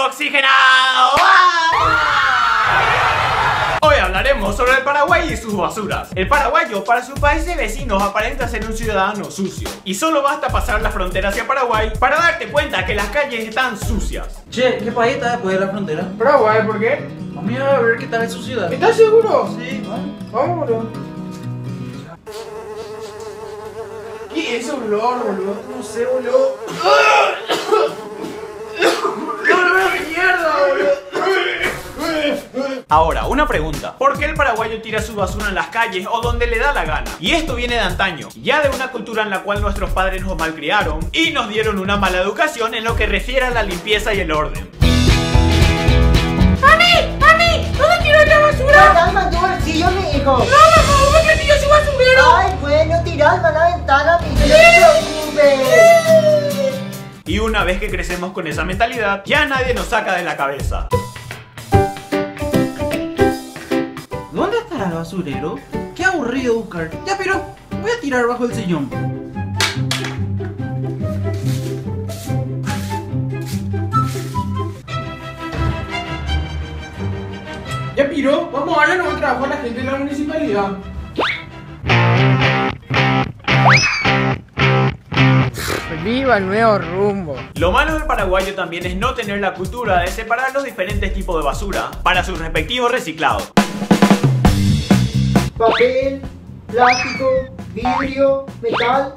Oxigenado. Hoy hablaremos sobre el Paraguay y sus basuras. El paraguayo para sus países vecinos aparenta ser un ciudadano sucio, y solo basta pasar la frontera hacia Paraguay para darte cuenta que las calles están sucias. Che, ¿qué país está después de la frontera? Paraguay, ¿por qué? Vamos a ver qué tal es su ciudad. ¿Estás seguro? Sí, bueno. Vamos, boludo. ¿Qué es ese olor, boludo? No sé, boludo. ¡Qué olor de mierda, boludo! Ahora, una pregunta. ¿Por qué el paraguayo tira su basura en las calles o donde le da la gana? Y esto viene de antaño, ya de una cultura en la cual nuestros padres nos malcriaron y nos dieron una mala educación en lo que refiere a la limpieza y el orden. ¡Mami! ¿Dónde tiró la basura? Calma en tu bolsillo, mi hijo. ¡No, mamá! ¿Por qué tiró su basurero? Ay, bueno, tirarme a la ventana, mi hijo, no te preocupes. Y una vez que crecemos con esa mentalidad, ya nadie nos saca de la cabeza. ¿Dónde estará el basurero? Qué aburrido buscar. Ya, pero voy a tirar bajo el sillón. Ya, Piro, vamos a darle nuevo trabajo a la gente de la municipalidad. ¡Viva el nuevo rumbo! Lo malo del paraguayo también es no tener la cultura de separar los diferentes tipos de basura para sus respectivos reciclados. Papel, plástico, vidrio, metal.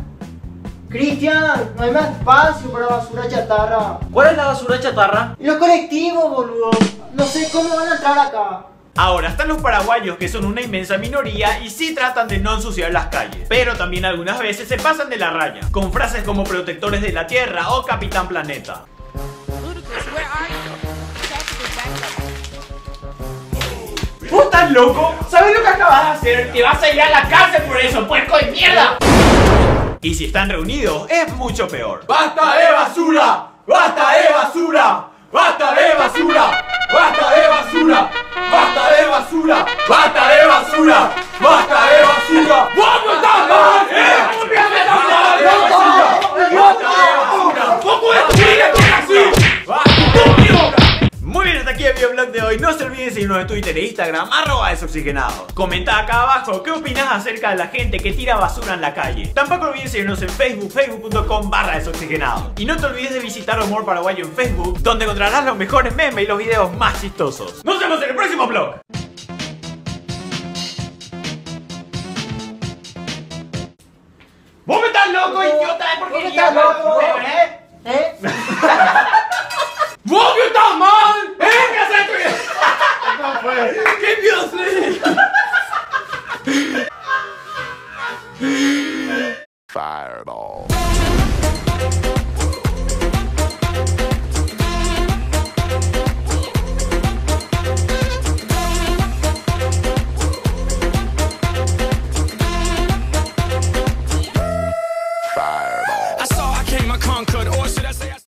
Cristian, no hay más espacio para basura chatarra. ¿Cuál es la basura chatarra? Los colectivos, boludo. No sé cómo van a entrar acá. Ahora están los paraguayos, que son una inmensa minoría y sí tratan de no ensuciar las calles, pero también algunas veces se pasan de la raya, con frases como protectores de la tierra o capitán planeta. ¿Vos estás loco? ¿Sabes lo que acabas de hacer? Te vas a ir a la cárcel por eso, puerco de mierda. Y si están reunidos, es mucho peor. ¡Basta de basura! ¡Basta de basura! ¡Basta de basura! ¡Basta de basura! ¡Basta de basura! ¡Basta de basura! ¡Basta de basura! ¡Vamos, estás mal! ¡No puedes subir así! Muy bien, hasta aquí el videoblog de hoy. No se olviden seguirnos en Twitter e Instagram, @desoxigenado. Comenta acá abajo qué opinas acerca de la gente que tira basura en la calle. Tampoco olvides seguirnos en Facebook, facebook.com/desoxigenado. Y no te olvides de visitar Humor Paraguayo en Facebook, donde encontrarás los mejores memes y los videos más chistosos. ¡Nos vemos en el próximo vlog! ¡Vos me estás loco, idiota! ¿Por qué ¿Estás loco? ¿Eh? ¡Vos que estás mal! ¿Eh? ¿Qué haces tú? ¿Qué Dios? Fireball.